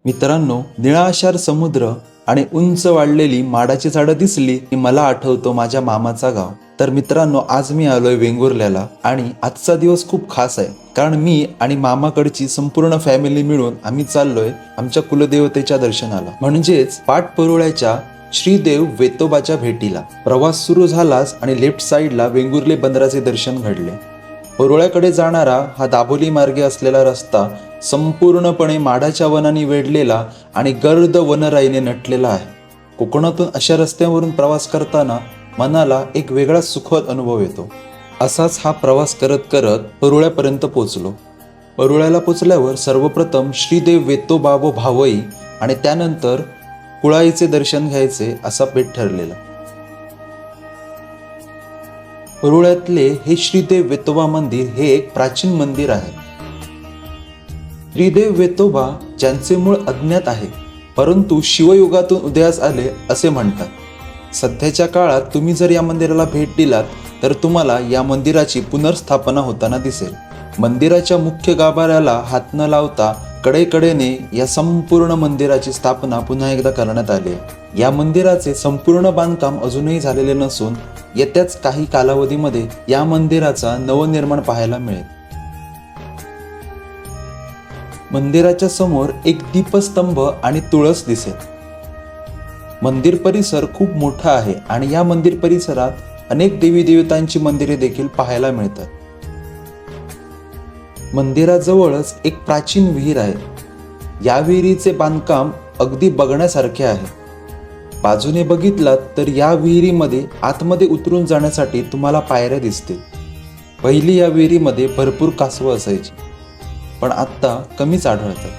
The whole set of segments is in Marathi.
मित्रांनो, निळाशार समुद्र आणि उंच वाढलेली माडाची झाडं दिसली की मला आठवतो माझ्या मामाचा गाव. तर मित्रांनो, आज मी आलोय वेंगुर्ल्याला आणि आजचा दिवस खूप खास आहे, कारण मी आणि मामाकडची संपूर्ण फॅमिली मिळून आम्ही चाललोय आमच्या कुलदेवतेच्या दर्शनाला, म्हणजेच पाटपरुळ्याच्या श्रीदेव वेतोबाच्या भेटीला. प्रवास सुरू झालाच आणि लेफ्ट साईडला वेंगुर्ले बंदराचे दर्शन घडले. परुळ्याकडे जाणारा हा दाभोली मार्गे असलेला रस्ता संपूर्णपणे माडाच्या वनांनी वेढलेला आणि गर्द वनराईने नटलेला आहे. कोकणातून अशा रस्त्यावरून प्रवास करताना मनाला एक वेगळा सुखद अनुभव येतो. असाच हा प्रवास करत करत परुळ्यापर्यंत पोचलो. परुळ्याला पोचल्यावर सर्वप्रथम श्रीदेव वेतोबा व भावई आणि त्यानंतर कुळाईचे दर्शन घ्यायचे असा बेत ठरलेला. परुळ्यातले हे श्रीदेव वेतोबा मंदिर हे एक प्राचीन मंदिर आहे. श्रीदेव वेतोबा ज्यांचे मूळ अज्ञात आहे, परंतु शिवयुगातून उदयास आले असे म्हणतात. सध्याच्या काळात तुम्ही जर या मंदिराला भेट दिलात तर तुम्हाला या मंदिराची पुनर्स्थापना होताना दिसेल. मंदिराच्या मुख्य गाभाऱ्याला हात न लावता कडेकडेने या संपूर्ण मंदिराची स्थापना पुन्हा एकदा करण्यात आली आहे. या मंदिराचे संपूर्ण बांधकाम अजूनही झालेले नसून येत्याच काही कालावधीमध्ये या मंदिराचा नवनिर्माण पाहायला मिळेल. मंदिराच्या समोर एक दीपस्तंभ आणि तुळस दिसेल. मंदिर परिसर खूप मोठा आहे आणि या मंदिर परिसरात अनेक देवी देवतांची मंदिरे देखील पाहायला मिळतात. मंदिराजवळच एक प्राचीन विहीर आहे. या विहिरीचे बांधकाम अगदी बघण्यासारखे आहे. बाजूने बघितलात तर या विहिरीमध्ये आतमध्ये उतरून जाण्यासाठी तुम्हाला पायऱ्या दिसतील. पहिली या विहिरीमध्ये भरपूर कासवं असायची, पण आत्ता कमीच आढळतात.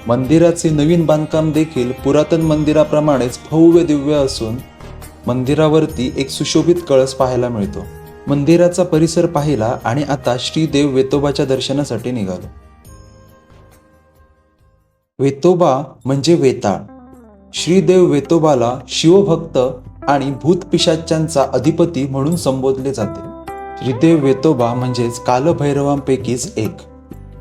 मंदिराचे नवीन बांधकाम देखील पुरातन मंदिराप्रमाणेच भव्य दिव्य असून मंदिरावरती एक सुशोभित कळस पाहायला मिळतो. मंदिराचा परिसर पाहिला आणि आता श्रीदेव वेतोबाच्या दर्शनासाठी निघालो. वेतोबा म्हणजे वेताळ. श्रीदेव वेतोबाला शिवभक्त आणि भूतपिशाच्यांचा अधिपती म्हणून संबोधले जाते. श्रीदेव वेतोबा म्हणजेच कालभैरवांपैकीच एक.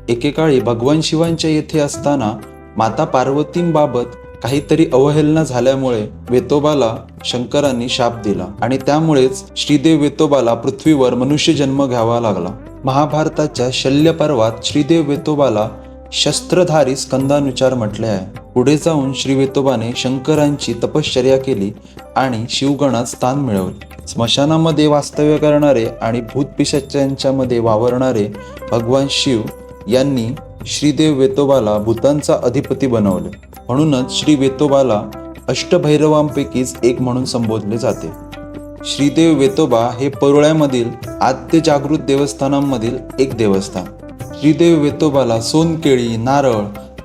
एकेकाळी भगवान शिवांच्या येथे असताना माता पार्वतींबाबत काहीतरी अवहेलना झाल्यामुळे वेतोबाला शंकरांनी शाप दिला आणि त्यामुळेच श्रीदेव वेतोबाला पृथ्वीवर मनुष्य जन्म घ्यावा लागला. महाभारताच्या शल्य पर्वात श्रीदेव वेतोबाला शस्त्रधारी स्कंदानुचार म्हटले आहे. पुढे जाऊन श्री वेतोबाने शंकरांची तपश्चर्या केली आणि शिवगणात स्थान मिळवले. स्मशानामध्ये वास्तव्य करणारे आणि भूतपिशाच्यांच्या मध्ये वावरणारे भगवान शिव यांनी श्रीदेव वेतोबाला भूतांचा अधिपती बनवले. म्हणूनच श्री वेतोबाला अष्टभैरवांपैकीच एक म्हणून संबोधले जाते. श्रीदेव वेतोबा हे परुळ्यामधील आद्य जागृत देवस्थानांमधील एक देवस्थान. श्रीदेव वेतोबाला सोनकेळी, नारळ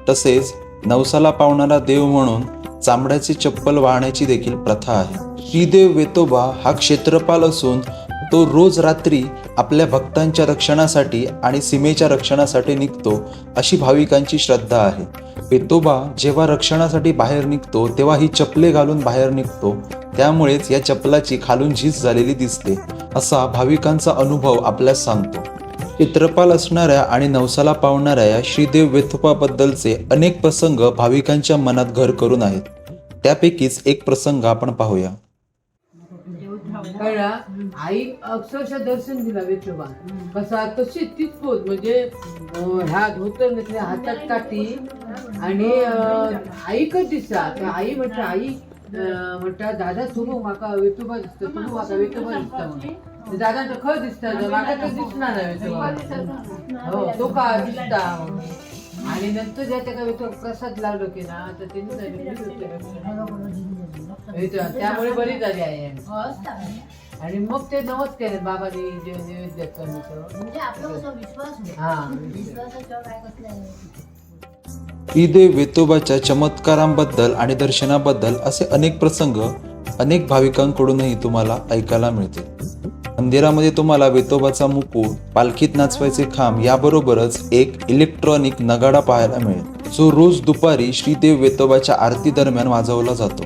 तसेच नवसाला पावणारा देव म्हणून चामड्याचे चप्पल वाहण्याची देखील प्रथा आहे. श्रीदेव वेतोबा हा क्षेत्रपाल असून तो रोज रात्री आपल्या भक्तांच्या रक्षणासाठी आणि सीमेच्या रक्षणासाठी निघतो अशी भाविकांची श्रद्धा आहे. वेतोबा जेव्हा रक्षणासाठी बाहेर निघतो तेव्हा ही चपले घालून बाहेर निघतो, त्यामुळेच या चपलाची खालून झीज झालेली दिसते असा भाविकांचा अनुभव आपल्यास सांगतो. चित्रपाल असणाऱ्या आणि नवसाला पावणाऱ्या या श्रीदेव वेतोबाबद्दलचे अनेक प्रसंग भाविकांच्या मनात घर करून आहेत. त्यापैकीच एक प्रसंग आपण पाहूया. आई अक्षरशः दर्शन दिला वेतोबा कसा तशी तीच पोत म्हणजे ह्या धोतर घेतल्या हातात काठी आणि आई कधी दिसता आई म्हटलं आई म्हणता दादा तुम्ही माका वेतोबा दिसतो तुम्ही माका वेतोबा दिसता म्हणून दादा खरं दिसता माका तर दिसणार नाही वेतोबा हो तो का दिसता आणि नंतर ज्या त्या वेतोबा प्रसाद लावलं की ना तर त्यांनी त्यामुळे बरी झाली आहे आणि मग ते नवस केले बाबांनी जे नैवेद्य श्रीदेव वेतोबाच्या चमत्कारांबद्दल आणि दर्शनाबद्दल असे अनेक प्रसंग अनेक भाविकांकडूनही तुम्हाला ऐकायला मिळते. मंदिरामध्ये तुम्हाला वेतोबाचा मुकुट, पालखीत नाचवायचे खांब याबरोबरच एक इलेक्ट्रॉनिक नगाडा पाहायला मिळेल, जो रोज दुपारी श्रीदेव वेतोबाच्या आरती दरम्यान वाजवला जातो.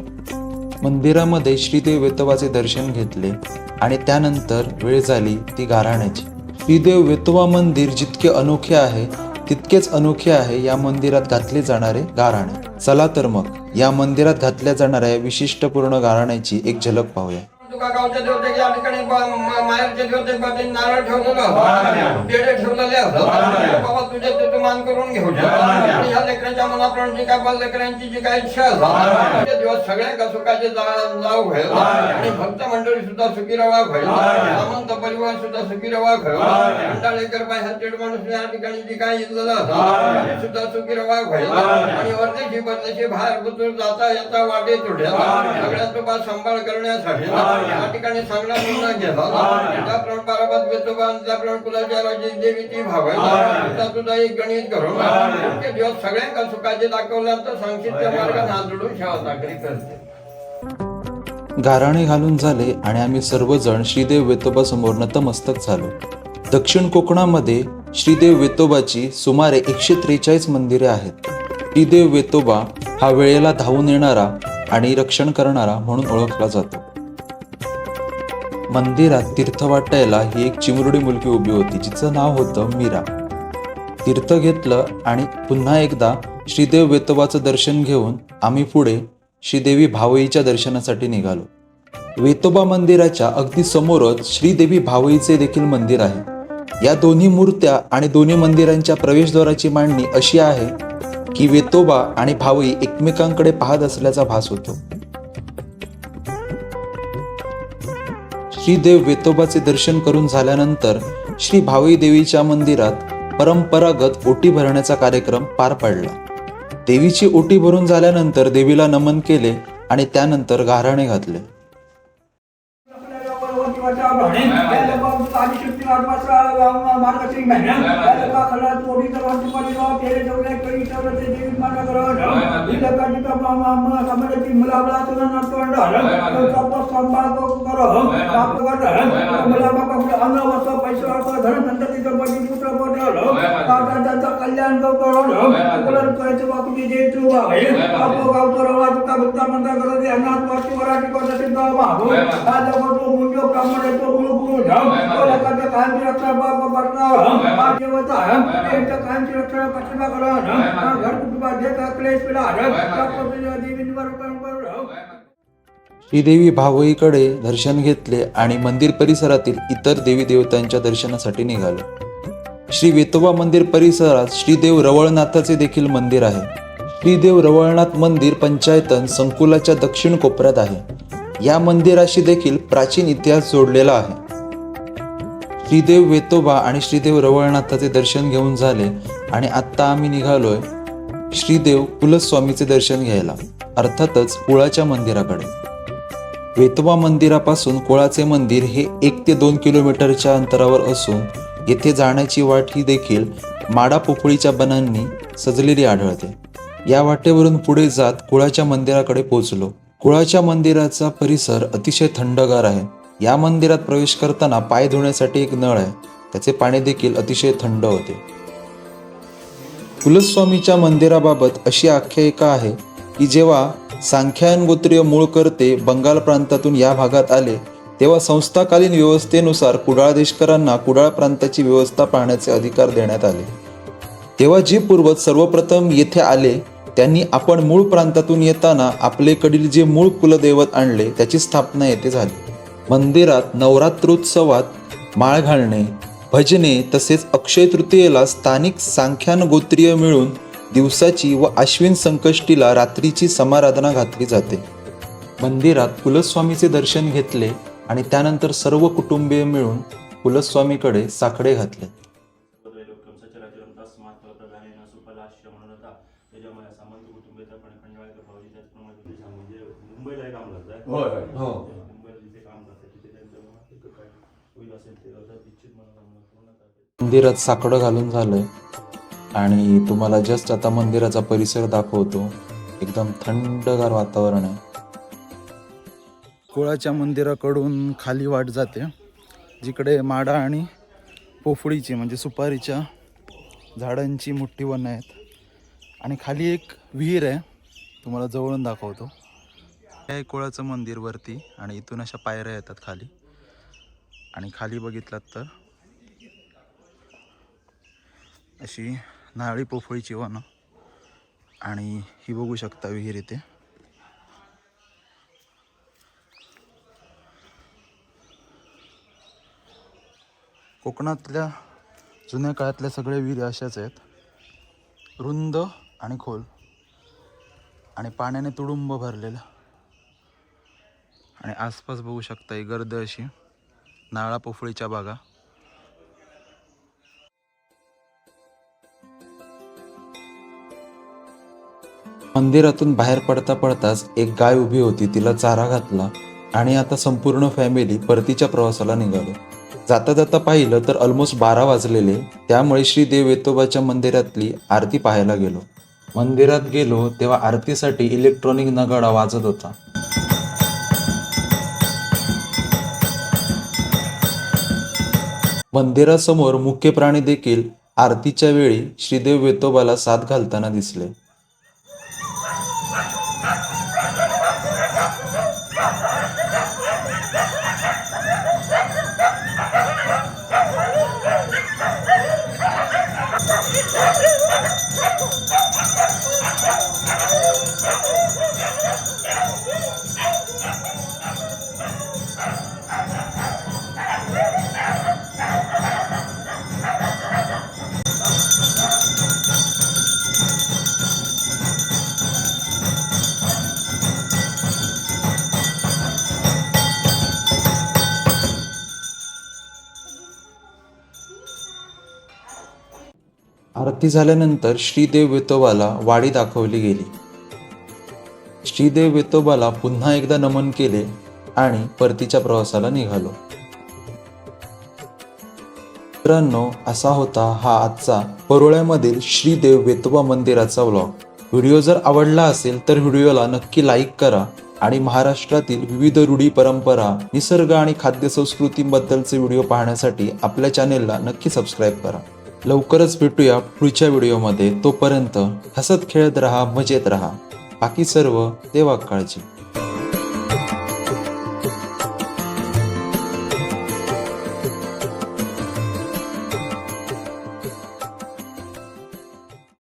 मंदिरामध्ये श्रीदेव वेतोबाचे दर्शन घेतले आणि त्यानंतर वेळ झाली ती गाराण्याची. श्रीदेव वेतोबा मंदिर जितके अनोखे आहे तितकेच अनोखे आहे या मंदिरात घातले जाणारे गाऱ्हाणे. चला तर मग या मंदिरात घातल्या जाणाऱ्या विशिष्टपूर्ण गाऱ्हाण्याची एक झलक पाहूया. तुका गावच्या देवतेक या ठिकाणी माहेरच्या देवतेक बाबतीत नारळ ठेवलेलं होतं, पेढे ठेवलेले होतं. बाबा तुझे ते मान करून घेऊ दे. आणि ह्या लेकरांच्या मनाप्रमाणे जी काय बाललेकरांची जी काय इच्छा असेल ते दिवस सगळ्या सुखाचे जाऊ घ्याल आणि भक्त मंडळी सुद्धा सुखी रवा घ्याल, सामंत परिवार सुद्धा सुखी रवा घ्याल, मंडळेकर बाय ह्या चेड माणूस या ठिकाणी जी काय इथलेलं असं ते सुद्धा सुखी रवा घ्याल आणि वरदेशी परदेशी बाहेर बुतूर जाता येता वाटे तुढ्या सगळ्याचा बा सांभाळ करण्यासाठी या ठिकाणी चांगला निर्णय घेतला. त्याप्रमाणे बाराबाद वेतोबा त्याप्रमाणे कुलाच्या राजे देवीची भावायला सुद्धा एक गणित करून इतके दिवस सगळ्यांना सुखाचे दाखवल्यानंतर सांगशीच्या मार्गाने हात जोडून सेवा चाकरी करते. गाऱ्हाणे घालून झाले आणि आम्ही सर्वजण श्रीदेव वेतोबा समोर नतमस्तक झालो. दक्षिण कोकणामध्ये श्रीदेव वेतोबाची सुमारे 143 मंदिरे आहेत. श्रीदेव वेतोबा हा वेळेला धावून येणारा आणि रक्षण करणारा म्हणून ओळखला जातो. मंदिरात तीर्थ वाटायला ही एक चिमुरडी मुलगी उभी होती जिचं नाव होतं मीरा. तीर्थ घेतलं आणि पुन्हा एकदा श्रीदेव वेतोबाचं दर्शन घेऊन आम्ही पुढे श्रीदेवी भावईच्या दर्शनासाठी निघालो. वेतोबा मंदिराच्या अगदी समोरच श्रीदेवी भावईचे देखील मंदिर आहे. या दोन्ही मूर्त्या आणि दोन्ही मंदिरांच्या प्रवेशद्वाराची मांडणी अशी आहे की वेतोबा आणि भावई एकमेकांकडे पाहत असल्याचा भास होतो. श्रीदेव वेतोबाचे दर्शन करून झाल्यानंतर श्री भावई देवीच्या मंदिरात परंपरागत ओटी भरण्याचा कार्यक्रम पार पडला. देवीची ओटी भरून झाल्यानंतर देवीला नमन केले आणि त्यानंतर गाऱ्हाणे घातले. कल्याण श्रीदेवी भावईकडे दर्शन घेतले आणि मंदिर परिसरातील इतर देवी देवतांच्या दर्शनासाठी निघालो. श्री वेतोबा मंदिर परिसरात श्रीदेव रवळनाथाचे देखील मंदिर आहे. श्रीदेव रवळनाथ मंदिर पंचायतन संकुलाच्या दक्षिण कोपऱ्यात आहे. या मंदिराशी देखील प्राचीन इतिहास जोडलेला आहे. श्रीदेव वेतोबा आणि श्रीदेव रवळनाथाचे दर्शन घेऊन झाले आणि आत्ता आम्ही निघालोय श्रीदेव कुलस्वामीचे दर्शन घ्यायला, अर्थातच कुळाच्या मंदिराकडे. वेतोबा मंदिरापासून कुळाचे मंदिर हे 1 ते 2 किलोमीटरच्या अंतरावर असून येथे जाण्याची वाट ही देखील माडा पोफळीच्या बनांनी सजलेली आढळते. या वाटेवरून पुढे जात कुळाच्या मंदिराकडे पोहोचलो. कुळाच्या मंदिराचा परिसर अतिशय थंडगार आहे. या मंदिरात प्रवेश करताना पाय धुण्यासाठी एक नळ आहे. त्याचे पाणी देखील अतिशय थंड होते. कुलस्वामीच्या मंदिराबाबत अशी आख्यायिका आहे की जेव्हा सांख्यायन गोत्रीय मूळकर्ते बंगाल प्रांतातून या भागात आले तेव्हा संस्थाकालीन व्यवस्थेनुसार कुडाळदेशकरांना कुडाळ प्रांताची व्यवस्था पाहण्याचे अधिकार देण्यात आले. तेव्हा जे पूर्वज सर्वप्रथम येथे आले त्यांनी आपण मूळ प्रांतातून येताना आपलेकडील जे मूळ कुलदैवत आणले त्याची स्थापना येथे झाली. मंदिरात नवरात्रोत्सवात माळ घालणे, भजने तसेच अक्षय तृतीयेला स्थानिक सांख्यान गोत्रीय मिळून दिवसाची व आश्विन संकष्टीला रात्रीची समाराधना घातली जाते. मंदिरात कुलस्वामीचे दर्शन घेतले आणि त्यानंतर सर्व कुटुंबीय मिळून कुलस्वामीकडे साकडे घातले. मंदिरात साकडं घालून झालंय आणि तुम्हाला जस्ट आता मंदिराचा परिसर दाखवतो. एकदम थंडगार वातावरण आहे. कुळाच्या मंदिराकडून खाली वाट जाते जिकडे माडा आणि पोफळीची म्हणजे सुपारीच्या झाडांची मोठी वनं आहेत आणि खाली एक विहीर आहे. तुम्हाला जवळून दाखवतो. हे आहे कुळाचं मंदिर वरती आणि इथून अशा पायऱ्या येतात खाली आणि खाली बघितलात तर अशी नारळी पोफळीची वनं आणि ही बघू शकता विहीर इथे. कोकणातल्या जुन्या काळातल्या सगळ्या विहिरी अशाच आहेत, रुंद आणि खोल आणि पाण्याने तुडुंब भरलेलं. आणि आसपास बघू शकता ही गर्द अशी नारळा पोफळीच्या बागा. मंदिरातून बाहेर पडता पडताच एक गाय उभी होती, तिला चारा घातला आणि आता संपूर्ण फॅमिली परतीच्या प्रवासाला निघालो. जाता जाता पाहिलं तर ऑलमोस्ट 12 वाजलेले, त्यामुळे श्री देव वेतोबाच्या मंदिरातली आरती पाहायला गेलो. मंदिरात गेलो तेव्हा आरतीसाठी इलेक्ट्रॉनिक नगाडा वाजत होता. मंदिरासमोर मुख्य प्राणी देखील आरतीच्या वेळी श्रीदेव वेतोबाला साथ घालताना दिसले. आरती झाल्यानंतर श्रीदेव वेतोबाला वाडी दाखवली गेली. श्रीदेव वेतोबाला पुन्हा एकदा नमन केले आणि परतीच्या प्रवासाला निघालो. मित्रांनो, असा होता हा आजचा परोळ्यामधील श्रीदेव वेतोबा मंदिराचा व्लॉग. व्हिडिओ जर आवडला असेल तर व्हिडिओला नक्की लाईक करा आणि महाराष्ट्रातील विविध रूढी परंपरा, निसर्ग आणि खाद्य संस्कृतीबद्दलचे व्हिडिओ पाहण्यासाठी आपल्या चॅनेलला नक्की सबस्क्राईब करा. लवकरच भेटूया पुढच्या व्हिडिओमध्ये. तोपर्यंत हसत खेळत राहा, मजेत राहा. बाकी सर्व देवा काळजी.